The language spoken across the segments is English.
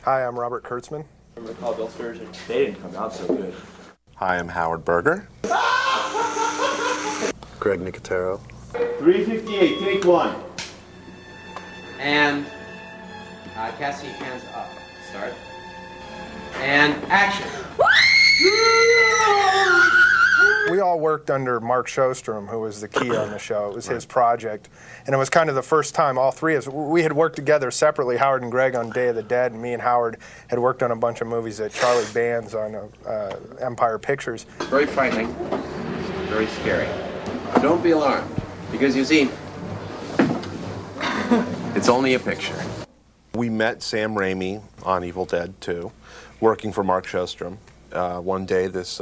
Hi, I'm Robert Kurtzman. I'm going to call Bill Sturgeon. They didn't come out so good. Hi, I'm Howard Berger. Greg Nicotero. 358, take one. And Cassie, hands up. Start. And action. We all worked under Mark Sjostrom, who was the key on the show. It was his project. And it was kind of the first time all three of us, we had worked together separately, Howard and Greg on Day of the Dead, and me and Howard had worked on a bunch of movies at Charlie Band's on Empire Pictures. It's very frightening, very scary. Don't be alarmed, because you see, it's only a picture. We met Sam Raimi on Evil Dead 2, working for Mark Sjostrom. One day, this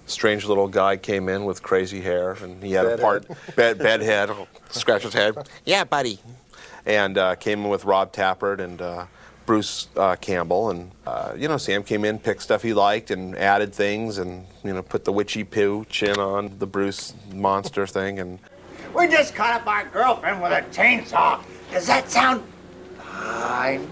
strange little guy came in with crazy hair, and he had bed head, scratch his head. Yeah, buddy. And came in with Rob Tappert and Bruce Campbell, and Sam came in, picked stuff he liked, and added things, and put the witchy poo chin on the Bruce monster thing, and We just cut up our girlfriend with a chainsaw. Does that sound fine?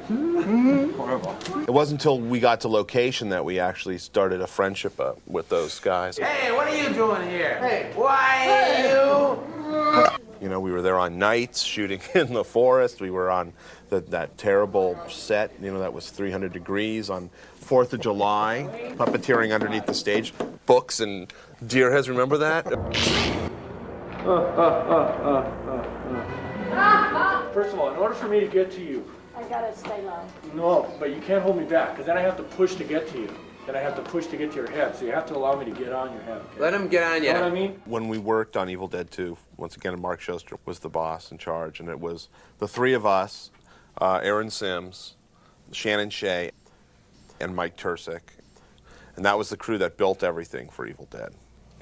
Horrible. it wasn't until we got to location that we actually started a friendship with those guys. Hey, what are you doing here? Hey, why are you? We were there on nights shooting in the forest. We were on that terrible set, that was 300 degrees on 4th of July, puppeteering underneath the stage, books and deer heads. Remember that? First of all, in order for me to get to you, I gotta stay low. no, but you can't hold me back, because then I have to push to get to you. Then I have to push to get to your head, so you have to allow me to get on your head. Okay? Let him get on you. You know what I mean? When we worked on Evil Dead 2, once again, Mark Sjostrom was the boss in charge, and it was the three of us, Aaron Sims, Shannon Shea, and Mike Tursick. And that was the crew that built everything for Evil Dead.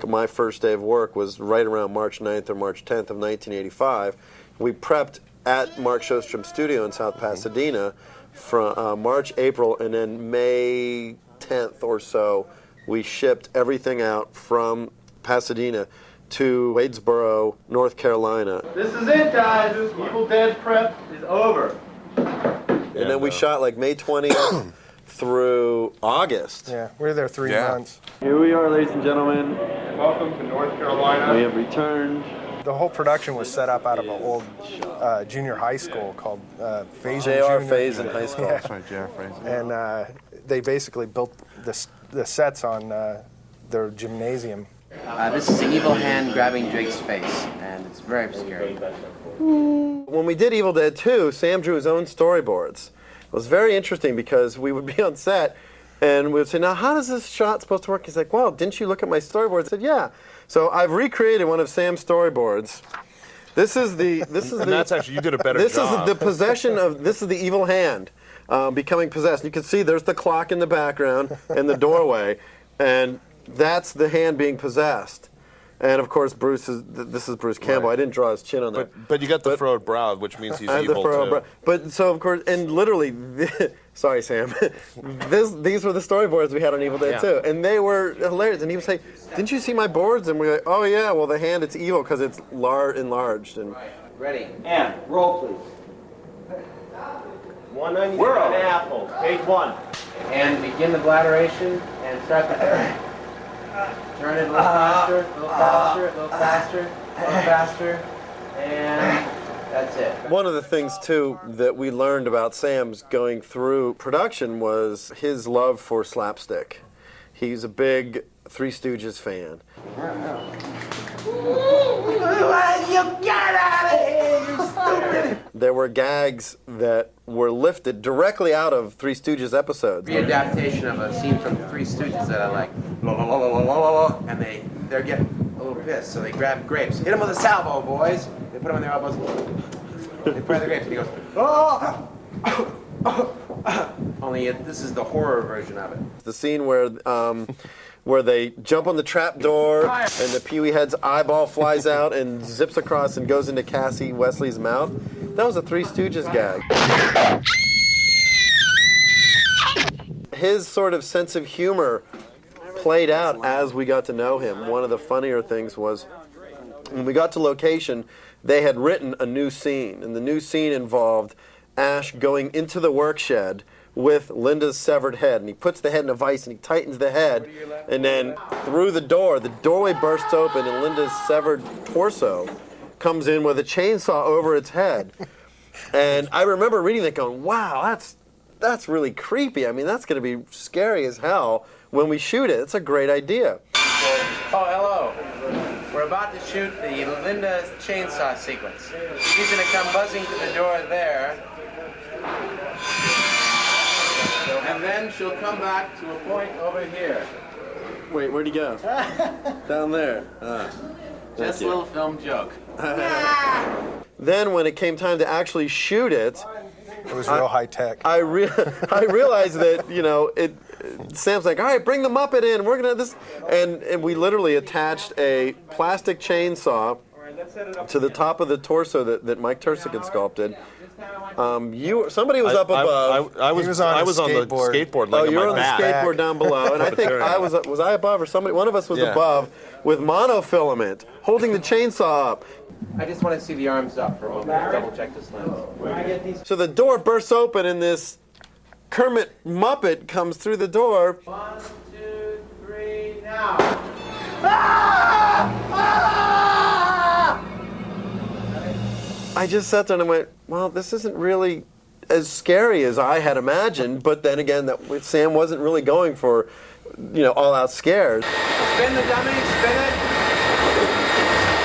My first day of work was right around March 9th or March 10th of 1985. We prepped at Mark Sjostrom's studio in South Pasadena from March, April, and then May 10th or so, we shipped everything out from Pasadena to Wadesboro, North Carolina. This is it, guys. This Evil Dead prep is over. And then we shot like May 20th through August. Yeah, we were there 3 months. Here we are, ladies and gentlemen. Welcome to North Carolina. We have returned. The whole production was set up out of an old junior high school called Faison J.R. Junior. Faison High School. Yeah. That's right, J.R. Fraser. And they basically built the sets on their gymnasium. This is the evil hand grabbing Drake's face, and it's very scary. When we did Evil Dead 2, Sam drew his own storyboards. It was very interesting because we would be on set and we would say, now how does this shot supposed to work? He's like, well, didn't you look at my storyboards? I said, yeah. So I've recreated one of Sam's storyboards. This is That's actually, you did a better this job. is the possession of, this is the evil hand becoming possessed. You can see there's the clock in the background and the doorway, and that's the hand being possessed. And of course, this is Bruce Campbell. Right. I didn't draw his chin on that. But you got the furrowed brow, which means he's I have the evil furrowed too. brow. But so of course, and literally, sorry Sam, these were the storyboards we had on Evil Dead 2, and they were hilarious. And he would say, "Didn't you see my boards?" And we're like, "Oh yeah, well the hand it's evil because it's enlarged." And Ready? And roll, please. 199 apples. Page one. And begin the bladderation and start the... Turn it a little faster, a little faster, a little faster, a little faster, and that's it. one of the things too that we learned about Sam's going through production was his love for slapstick. He's a big Three Stooges fan. You get out of here, you stupid! There were gags that were lifted directly out of Three Stooges episodes. Readaptation of a scene from Three Stooges that I like. La, la, la, la, la, la, la, and they're getting a little pissed, so they grab grapes. Hit them with a salvo, boys. They put them in their elbows. They put the grapes, and he goes, oh! Only this is the horror version of it. The scene where they jump on the trap door and the Pee-wee Head's eyeball flies out and zips across and goes into Cassie Wesley's mouth. That was a Three Stooges gag. His sort of sense of humor played out as we got to know him. One of the funnier things was when we got to location, they had written a new scene, and the new scene involved Ash going into the work shed with Linda's severed head, and he puts the head in a vise and he tightens the head, and then through the doorway bursts open and Linda's severed torso comes in with a chainsaw over its head. And I remember reading that going, wow, that's really creepy. I mean, that's going to be scary as hell when we shoot it. It's a great idea. Oh, hello. We're about to shoot the Linda chainsaw sequence. She's going to come buzzing to the door there. And then she'll come back to a point over here. Wait, where'd he go? Down there. Just a little film joke. Then when it came time to actually shoot it, It was real high tech. I realized that, you know, Sam's like, all right, bring the Muppet in. We're gonna this, and we literally attached a plastic chainsaw to the top of the torso that Mike Tursick had sculpted. Somebody was up above. I was on the skateboard. Like Oh, you're on the back. skateboard down below, and I think was I above or somebody? One of us was above with monofilament, holding the chainsaw up. I just want to see the arms up for a moment. Double check this lens. So the door bursts open, and this Kermit Muppet comes through the door. 1, 2, 3, now. I just sat there and I went, well, this isn't really as scary as I had imagined. But then again, Sam wasn't really going for, all-out scares. Spin the dummy, spin it.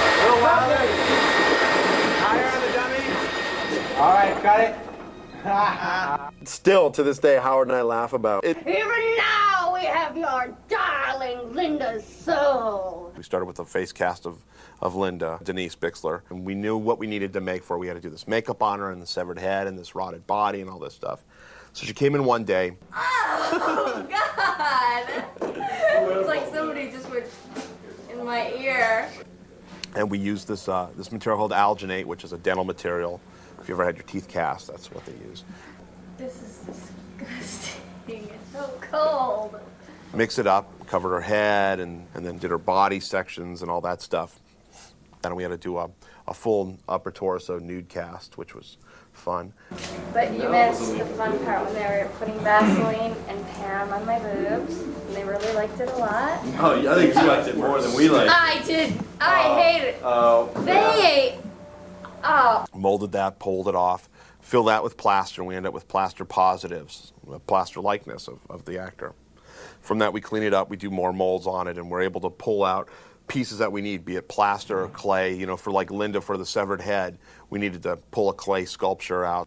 A little wilder. Higher on the dummy. All right, got it. Still, to this day, Howard and I laugh about it. Even now we have your darling Linda's soul. We started with a face cast of Linda, Denise Bixler, and we knew what we needed to make for her. We had to do this makeup on her and the severed head and this rotted body and all this stuff. So she came in one day. Oh, God! It's like somebody just went in my ear. And we used this material called alginate, which is a dental material. If you ever had your teeth cast, that's what they use. This is disgusting. It's so cold. Mixed it up, covered her head, and then did her body sections and all that stuff. Then we had to do a full upper torso nude cast, which was fun. But you missed the fun part when they were putting Vaseline and Pam on my boobs. And they really liked it a lot. Oh, I think you liked it more than we liked. I did. I hate it. Oh. They. Oh. Molded that, pulled it off, filled that with plaster, and we ended up with plaster positives, a plaster likeness of the actor. From that, we clean it up, we do more molds on it, and we're able to pull out pieces that we need, be it plaster or clay. For like Linda, for the severed head, we needed to pull a clay sculpture out.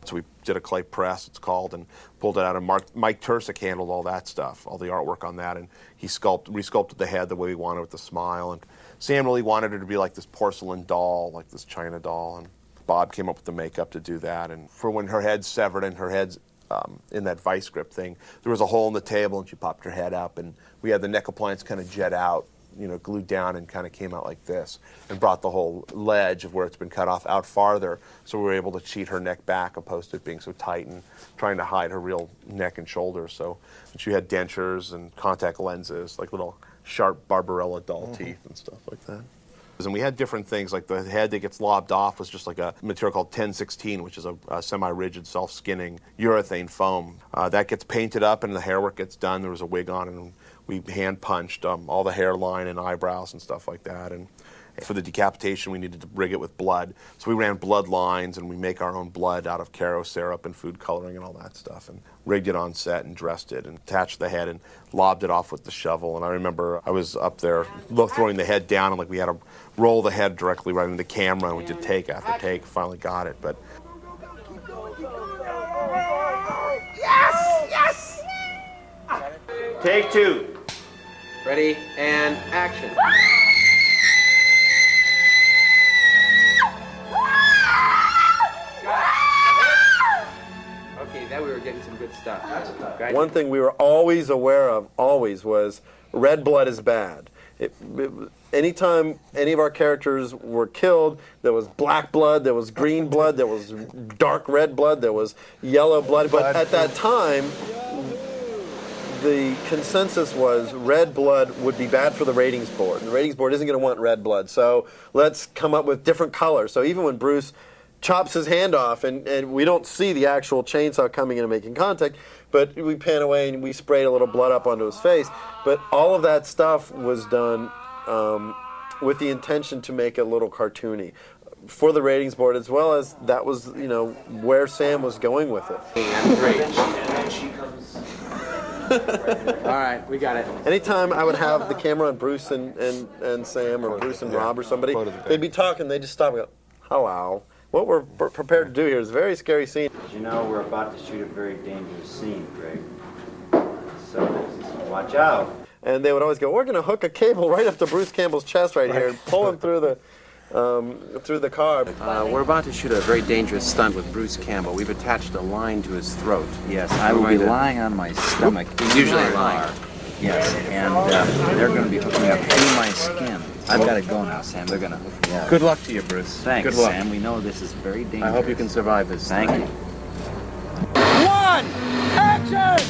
So we did a clay press, it's called, and pulled it out. And Mike Tursick handled all that stuff, all the artwork on that, and he resculpted the head the way we wanted with the smile. And Sam really wanted her to be like this porcelain doll, like this China doll, and Bob came up with the makeup to do that. And for when her head's severed and her head's in that vice grip thing, there was a hole in the table and she popped her head up, and we had the neck appliance kind of jet out, glued down, and kind of came out like this, and brought the whole ledge of where it's been cut off out farther, so we were able to cheat her neck back opposed to it being so tight and trying to hide her real neck and shoulders. So she had dentures and contact lenses, like little sharp Barbarella doll teeth and stuff like that. And we had different things, like the head that gets lobbed off was just like a material called 1016, which is a semi-rigid, self-skinning urethane foam. That gets painted up and the hair work gets done. There was a wig on it, and we hand-punched all the hairline and eyebrows and stuff like that. And for the decapitation, we needed to rig it with blood. So we ran blood lines, and we make our own blood out of Caro syrup and food coloring and all that stuff, and rigged it on set and dressed it and attached the head and lobbed it off with the shovel. And I remember I was up there throwing the head down, and we had to roll the head directly right into the camera, and we did take after take, finally got it. But Yes! Take two. Ready, and action. Okay, that we were getting some good stuff. Right? One thing we were always aware of, was red blood is bad. Anytime any of our characters were killed, there was black blood, there was green blood, there was dark red blood, there was yellow blood. But at that time, the consensus was red blood would be bad for the ratings board. The ratings board isn't going to want red blood, so let's come up with different colors. So even when Bruce chops his hand off, and we don't see the actual chainsaw coming in and making contact, but we pan away and we sprayed a little blood up onto his face. But all of that stuff was done with the intention to make it a little cartoony for the ratings board, as well as that was, where Sam was going with it. All right, we got it. Anytime I would have the camera on Bruce and Sam, or Bruce and Rob or somebody, they'd be talking, they'd just stop and go, hello. What we're prepared to do here is a very scary scene. You know, we're about to shoot a very dangerous scene, Greg. So, watch out. And they would always go, we're going to hook a cable right up to Bruce Campbell's chest right here and pull him through the car. We're about to shoot a very dangerous stunt with Bruce Campbell. We've attached a line to his throat. Yes, I will be lying on my stomach. He's usually lying. Yes, and they're going to be hooking up through my skin. I've got to go now, Sam. They're going to hook me up. Good luck to you, Bruce. Thanks, Good luck. Sam. We know this is very dangerous. I hope you can survive this. Thank you. 1, action!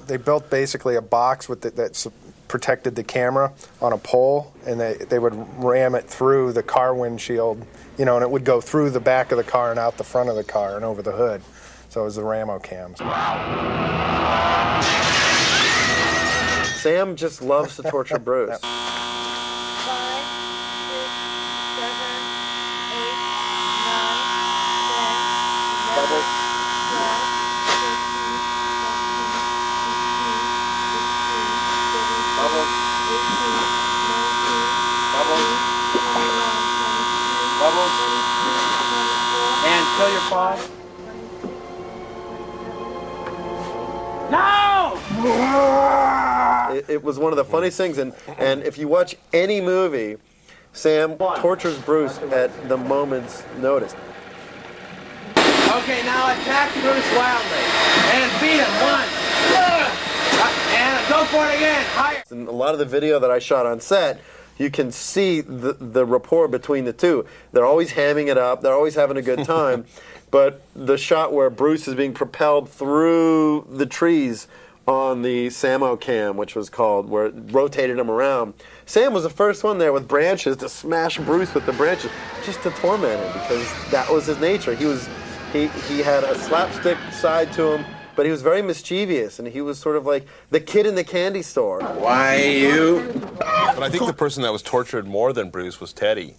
They built basically a box with that protected the camera on a pole, and they would ram it through the car windshield, and it would go through the back of the car and out the front of the car and over the hood. So it was the Ramo cams. Sam just loves to torture Bruce. 5, 6, 7, 8, 9, 10, 11, 12, 13, 14, 15, 16, 17, 18, 19, 20, 21, 22, 23, 24. And kill your paw. It was one of the funniest things, and if you watch any movie, Sam tortures Bruce at the moment's notice. Okay, now attack Bruce wildly. And beat him. 1. And go for it again. Higher. In a lot of the video that I shot on set, you can see the rapport between the two. They're always hamming it up. They're always having a good time. But the shot where Bruce is being propelled through the trees on the Samo cam, which was called, where it rotated him around, Sam was the first one there with branches to smash Bruce with the branches, just to torment him, because that was his nature. He had a slapstick side to him, but he was very mischievous, and he was sort of like the kid in the candy store. Why you? But I think the person that was tortured more than Bruce was Teddy.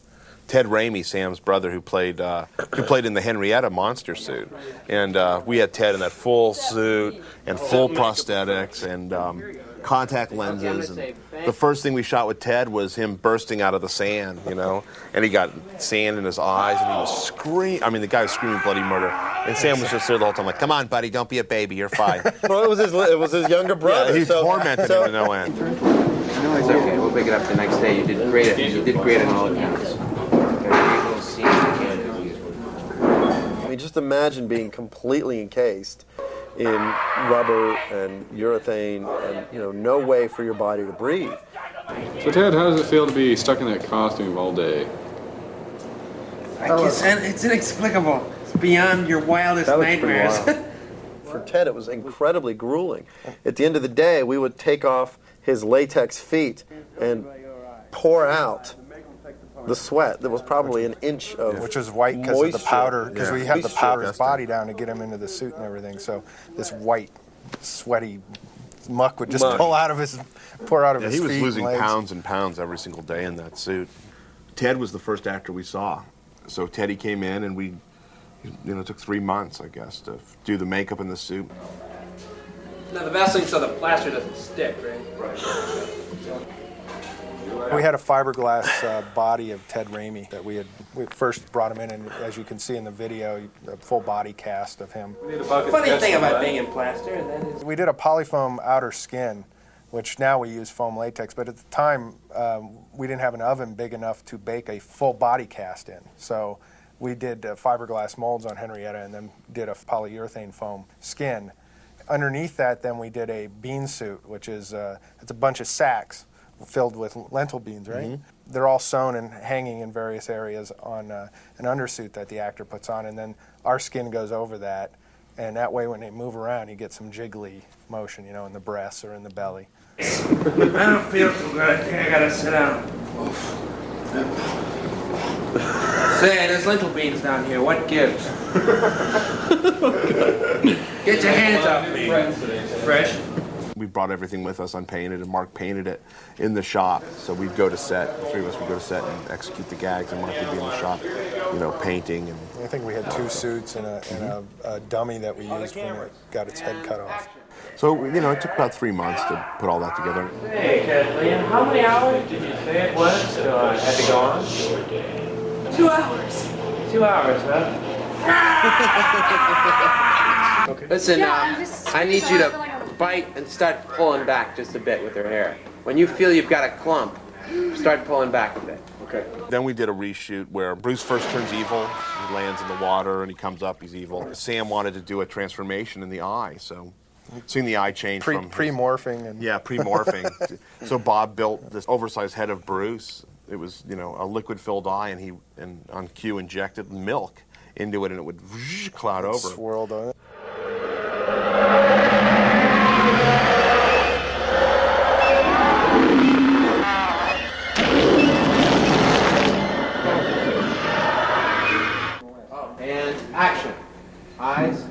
Ted Raimi, Sam's brother, who played in the Henrietta monster suit, and we had Ted in that full suit and full prosthetics and contact lenses. And the first thing we shot with Ted was him bursting out of the sand, and he got sand in his eyes, and he was screaming. I mean, the guy was screaming bloody murder, and Sam was just there the whole time, like, "Come on, buddy, don't be a baby, you're fine." Well, it was his younger brother. Yeah, he tormented him to no end. No, it's okay. We'll pick it up the next day. You did great. You did great on all accounts. I mean, just imagine being completely encased in rubber and urethane, and no way for your body to breathe. So Ted, how does it feel to be stuck in that costume all day? It's inexplicable. It's beyond your wildest nightmares. For Ted, it was incredibly grueling. At the end of the day, we would take off his latex feet and pour out the sweat that was probably an inch of which was white because of the powder, because we had to powder his body down to get him into the suit and everything. So this white, sweaty muck would just pour out of his feet. He was losing and legs. pounds and pounds every single day in that suit. Ted was the first actor we saw. So Teddy came in, and we, it took 3 months, I guess, to do the makeup in the suit. Now the best thing so the plaster doesn't stick, right? We had a fiberglass body of Ted Raimi that we first brought him in, and as you can see in the video, a full body cast of him. Funny thing about being in plaster, and that is... We did a polyfoam outer skin, which now we use foam latex, but at the time we didn't have an oven big enough to bake a full body cast in. So we did fiberglass molds on Henrietta and then did a polyurethane foam skin. Underneath that, then we did a bean suit, which is it's a bunch of sacks filled with lentil beans, right? Mm-hmm. They're all sewn and hanging in various areas on an undersuit that the actor puts on, and then our skin goes over that And that way when they move around, you get some jiggly motion, you know, in the breasts or in the belly. I don't feel too good. I think I gotta sit down. Say, there's lentil beans down here. What gives? Get your hands off me. Fresh. We brought everything with us unpainted, and Mark painted it in the shop. So we'd go to set, the three of us would go to set and execute the gags, and Mark would be in the shop, you know, painting. And I think we had 2 suits and a dummy that we used when it got its head cut off. so, you know, it took about 3 months to put all that together. Hey, Kathleen, how many hours did you say it was had to go on? 2 hours. 2 hours, huh? Listen, Yeah, I'm just I need you so I feel to like I'm- bite and start pulling back just a bit with her hair. When you feel you've got a clump, start pulling back a bit. Okay. Then we did a reshoot where Bruce first turns evil, he lands in the water and he comes up, he's evil. Sam wanted to do a transformation in the eye, so seeing the eye change from Pre-morphing. And yeah, pre-morphing. So Bob built this oversized head of Bruce. It was, you know, a liquid-filled eye, and he on cue injected milk into it, and it would cloud over. swirled on it. And action. Eyes.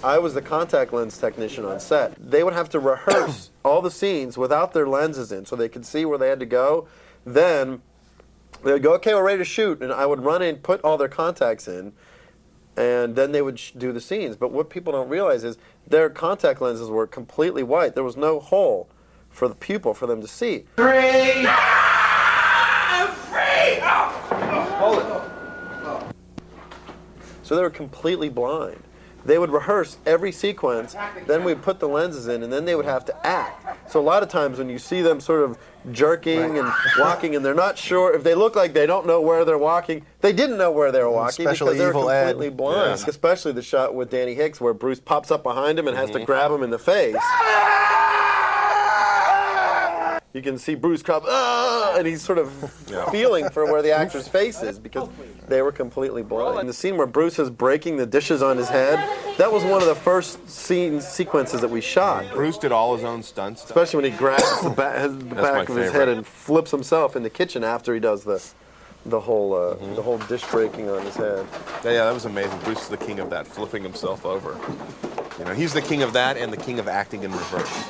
I was the contact lens technician on set. They would have to rehearse all the scenes without their lenses in so they could see where they had to go. Then they would go, okay, we're ready to shoot. And I would run in, put all their contacts in, and then they would do the scenes. But what people don't realize is their contact lenses were completely white. There was no hole for the pupil for them to see. 3. Hold it. So they were completely blind. They would rehearse every sequence, then we'd put the lenses in, and then they would have to act. So a lot of times when you see them sort of jerking and walking, and they're not sure, if they look like they don't know where they're walking, they didn't know where they were walking Especially because they're Evil Ed. completely blind. Yeah. Especially the shot with Danny Hicks where Bruce pops up behind him and has to grab him in the face. You can see Bruce come, and he's sort of feeling for where the actor's face is because they were completely blind. And the scene where Bruce is breaking the dishes on his head, that was one of the first sequences that we shot. Bruce did all his own stunts. Especially when he grabs the back of his head and flips himself in the kitchen after he does the whole dish breaking on his head. Yeah, that was amazing. Bruce is the king of that, flipping himself over. You know, he's the king of that and the king of acting in reverse.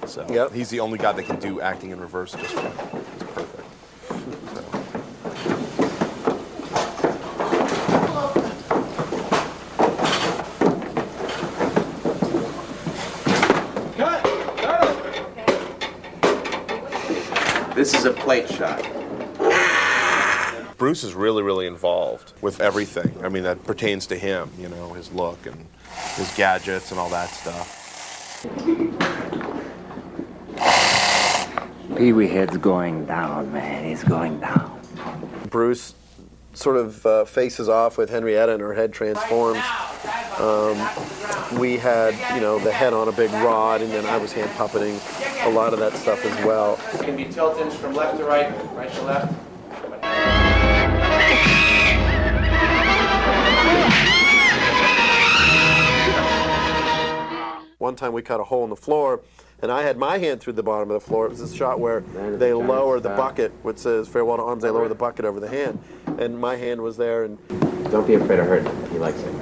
So Yep. he's the only guy that can do acting in reverse just right. It's perfect. This is a plate shot. Bruce is really, really involved with everything. I mean, that pertains to him, you know, his look and his gadgets and all that stuff. Pee-wee head's going down, man. He's going down. Bruce sort of faces off with Henrietta and her head transforms. We had, you know, the head on a big rod, and then I was hand puppeting a lot of that stuff as well. You can be tilting from left to right, right to left. One time we cut a hole in the floor, and I had my hand through the bottom of the floor. It was a shot where they lower the bucket, which says farewell to arms, they lower the bucket over the hand. And my hand was there, and Don't be afraid of hurting him. He likes it.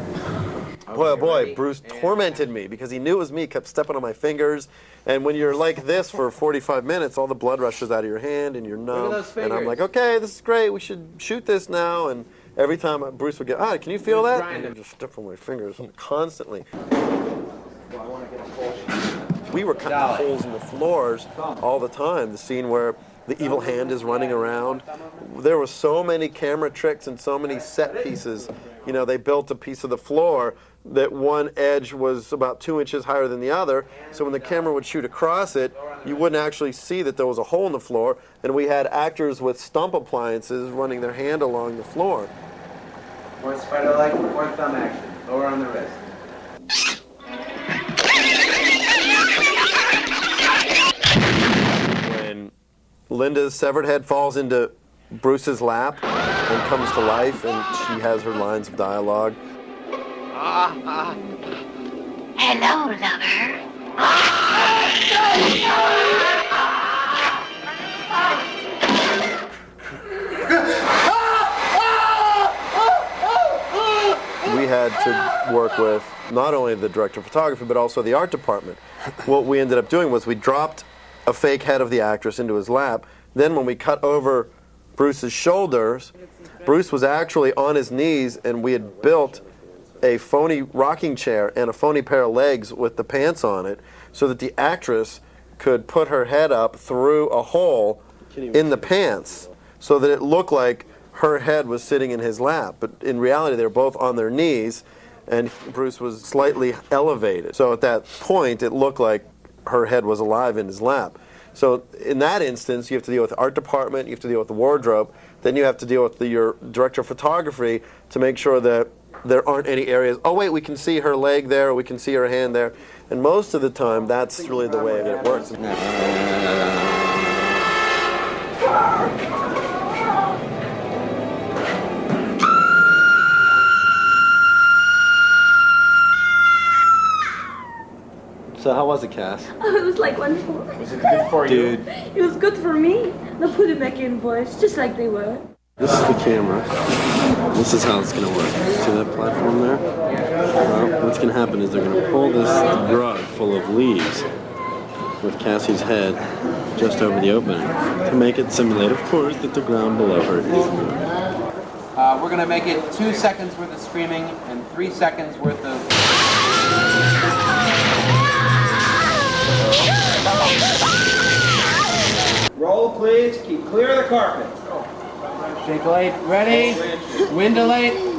boy, oh boy, Bruce tormented me because he knew it was me, kept stepping on my fingers. And when you're like this for 45 minutes, all the blood rushes out of your hand and you're numb. those And I'm fingers. like, okay, this is great, we should shoot this now. And every time Bruce would go, can you feel that? grinding. And I'd just step on my fingers constantly. We were cutting holes in the floors all the time. The scene where the evil hand is running around. There were so many camera tricks and so many set pieces. You know, they built a piece of the floor that one edge was about 2 inches higher than the other. So when the camera would shoot across it, you wouldn't actually see that there was a hole in the floor. And we had actors with stump appliances running their hand along the floor. More spider leg, more thumb action. Lower on the wrist. When Linda's severed head falls into Bruce's lap and comes to life, and she has her lines of dialogue. Hello, lover. We had to work with not only the director of photography, but also the art department. What we ended up doing was we dropped a fake head of the actress into his lap. Then when we cut over Bruce's shoulders, Bruce was actually on his knees, and we had built a phony rocking chair and a phony pair of legs with the pants on it so that the actress could put her head up through a hole in the pants so that it looked like her head was sitting in his lap. But in reality, they were both on their knees, and Bruce was slightly elevated. So at that point, it looked like her head was alive in his lap. So in that instance, you have to deal with the art department, you have to deal with the wardrobe, then you have to deal with your director of photography to make sure that there aren't any areas, oh wait, we can see her leg there, or we can see her hand there. And most of the time, that's really the way that it works. So how was it, Cass? Oh, it was like wonderful. Was it good for you? Dude, It was good for me. Now put it back in, boys, just like they were. this is the camera. This is how it's going to work. See that platform there? Well, what's going to happen is they're going to pull this rug full of leaves with Cassie's head just over the opening to make it simulate, of course, that the ground below her is moving. We're going to make it 2 seconds worth of screaming and 3 seconds worth of... Roll, please. Keep clear of the carpet. Shake late. Ready? Windolate.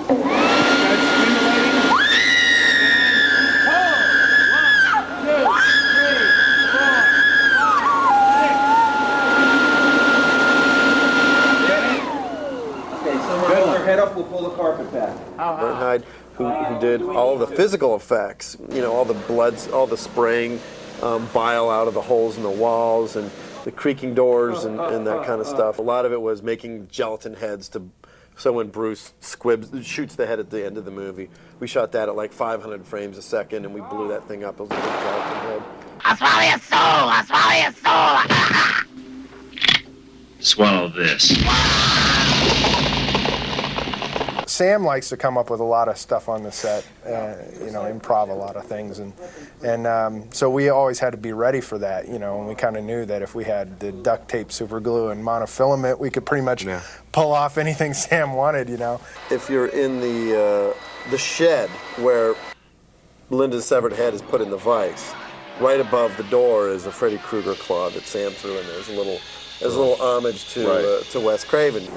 Head up, we'll pull the carpet back. Bernhard, who did all the physical effects, you know, all the bloods, all the spraying bile out of the holes in the walls and the creaking doors and that kind of stuff. A lot of it was making gelatin heads so when Bruce shoots the head at the end of the movie. We shot that at like 500 frames a second, and we blew that thing up. It was a big gelatin head. I'll swallow your soul! I'll swallow your soul! Swallow this. Sam likes to come up with a lot of stuff on the set, you know, improv a lot of things, and so we always had to be ready for that, you know, and we kind of knew that if we had the duct tape, super glue, and monofilament, we could pretty much pull off anything Sam wanted, you know. If you're in the shed where Linda's severed head is put in the vise, right above the door is a Freddy Krueger claw that Sam threw in there. There's a little homage to Wes Craven.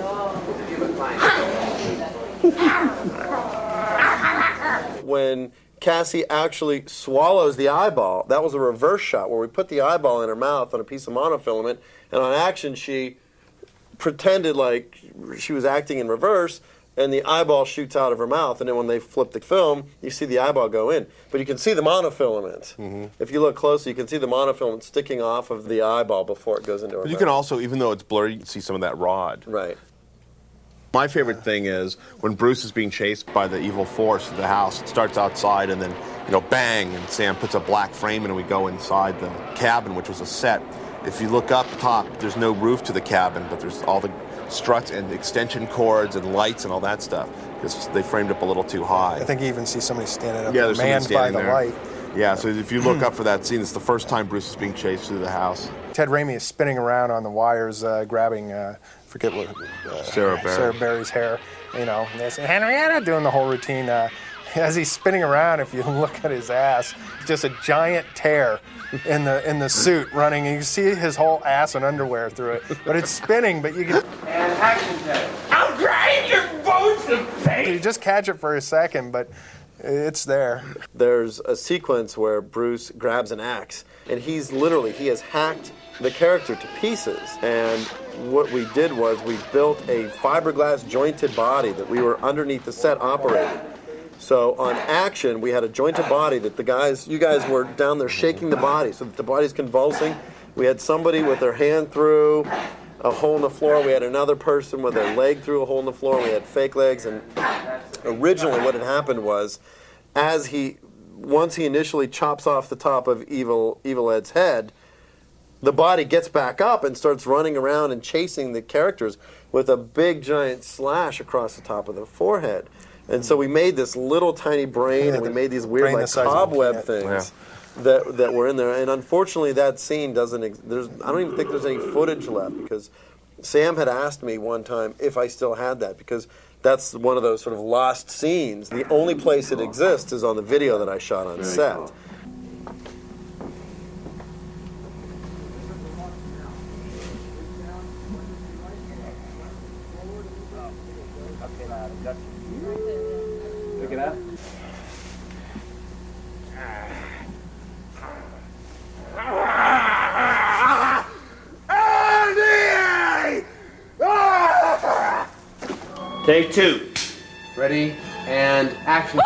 When Cassie actually swallows the eyeball, that was a reverse shot where we put the eyeball in her mouth on a piece of monofilament, and on action she pretended like she was acting in reverse, and the eyeball shoots out of her mouth, and then when they flip the film, you see the eyeball go in. But you can see the monofilament. Mm-hmm. If you look closely, you can see the monofilament sticking off of the eyeball before it goes into her mouth. You can also, even though it's blurry, you can see some of that rod. Right. My favorite thing is when Bruce is being chased by the evil force of the house. It starts outside and then, you know, bang, and Sam puts a black frame in and we go inside the cabin, which was a set. If you look up top, there's no roof to the cabin, but there's all the struts and extension cords and lights and all that stuff because they framed up a little too high. I think you even see somebody standing up there, there, manned by the light. Yeah, so if you look up for that scene, it's the first time Bruce is being chased through the house. Ted Raimi is spinning around on the wires, grabbing, forget what, Sarah Berry's hair, you know, and they say, Henrietta, doing the whole routine. As he's spinning around, if you look at his ass, it's just a giant tear in the suit running. You can see his whole ass and underwear through it. But it's spinning, but you can... And action take. I'll grind your bones to paste! You just catch it for a second, but it's there. There's a sequence where Bruce grabs an axe, and he has hacked the character to pieces. And what we did was we built a fiberglass jointed body that we were underneath the set operating. So on action, we had a jointed body that you guys were down there shaking the body so that the body's convulsing. We had somebody with their hand through a hole in the floor. We had another person with their leg through a hole in the floor. We had fake legs. And originally what had happened was once he initially chops off the top of Evil Ed's head, the body gets back up and starts running around and chasing the characters with a big giant slash across the top of the forehead. And so we made this little tiny brain, and we made these weird like cobweb things that were in there. And unfortunately, that scene doesn't. I don't even think there's any footage left, because Sam had asked me one time if I still had that, because that's one of those sort of lost scenes. The only place it exists is on the video that I shot on set. Okay, now I got you. Pick it up. Take 2. Ready, and action.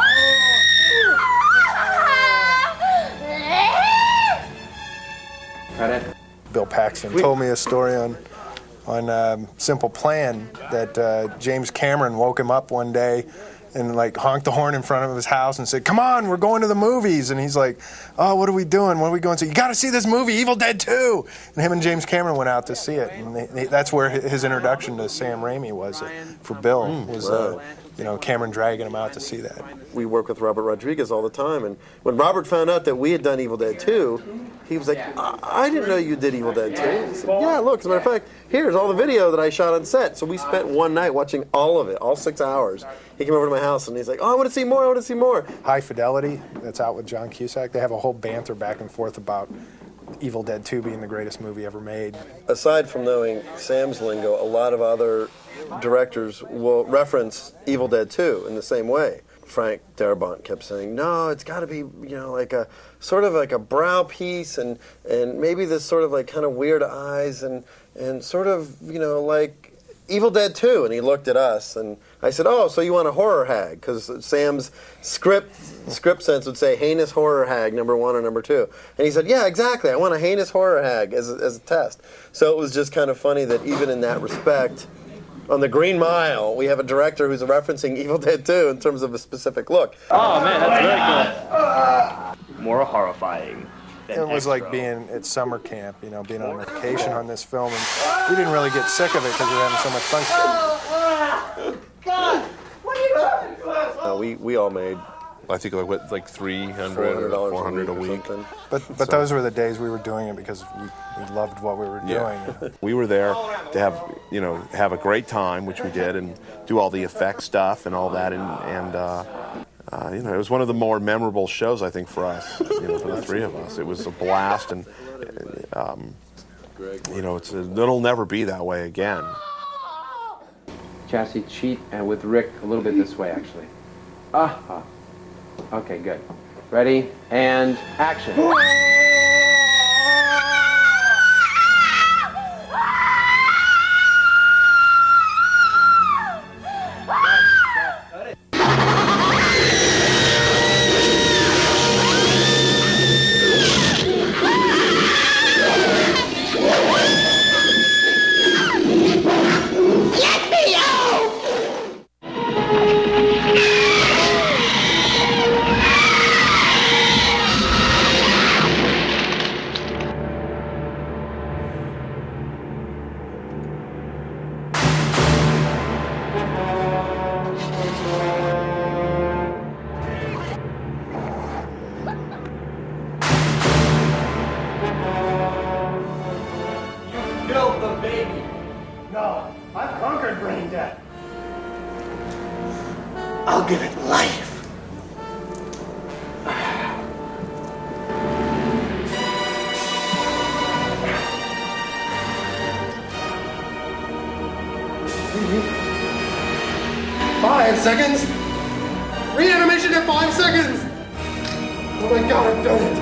Cut it. Bill Paxton told me a story on Simple Plan that James Cameron woke him up one day and like honked the horn in front of his house and said, "Come on, we're going to the movies." And he's like, "Oh, what are we doing? What are we going to see? You got to see this movie, Evil Dead 2." And him and James Cameron went out to see it. And that's where his introduction to Sam Raimi was for Bill, was Cameron dragging him out to see that. We work with Robert Rodriguez all the time, and when Robert found out that we had done Evil Dead 2, he was like, I didn't know you did Evil Dead 2. I said, yeah, look, as a matter of fact, here's all the video that I shot on set. So we spent one night watching all of it, all 6 hours. He came over to my house and he's like, oh, I want to see more, I want to see more. High Fidelity, that's out with John Cusack, they have a whole banter back and forth about Evil Dead 2 being the greatest movie ever made. Aside from knowing Sam's lingo, a lot of other directors will reference Evil Dead 2 in the same way. Frank Darabont kept saying, no, it's got to be, like a sort of like a brow piece, and maybe this sort of like kind of weird eyes, and sort of, like Evil Dead 2. And he looked at us, and I said, oh, so you want a horror hag? Because Sam's script sense would say heinous horror hag, number 1 or number 2. And he said, yeah, exactly, I want a heinous horror hag as a test. So it was just kind of funny that even in that respect, on the Green Mile, we have a director who's referencing Evil Dead 2 in terms of a specific look. Oh man, that's very cool. More horrifying. It was like being at summer camp, being on vacation on this film, and we didn't really get sick of it because we were having so much fun. God, what are you doing? We all made, I think like $300 or $400 a week. But those were the days we were doing it because we loved what we were doing. We were there to have a great time, which we did, and do all the effect stuff and all that, and it was one of the more memorable shows, I think, for us, for the three of us. It was a blast, and it'll never be that way again. Chassis, cheat, and with Rick a little bit this way, actually. Okay, good. Ready, and action. Killed the baby. No, I've conquered brain death. I'll give it life. Five seconds. Reanimation at 5 seconds. Oh my God, I've done it.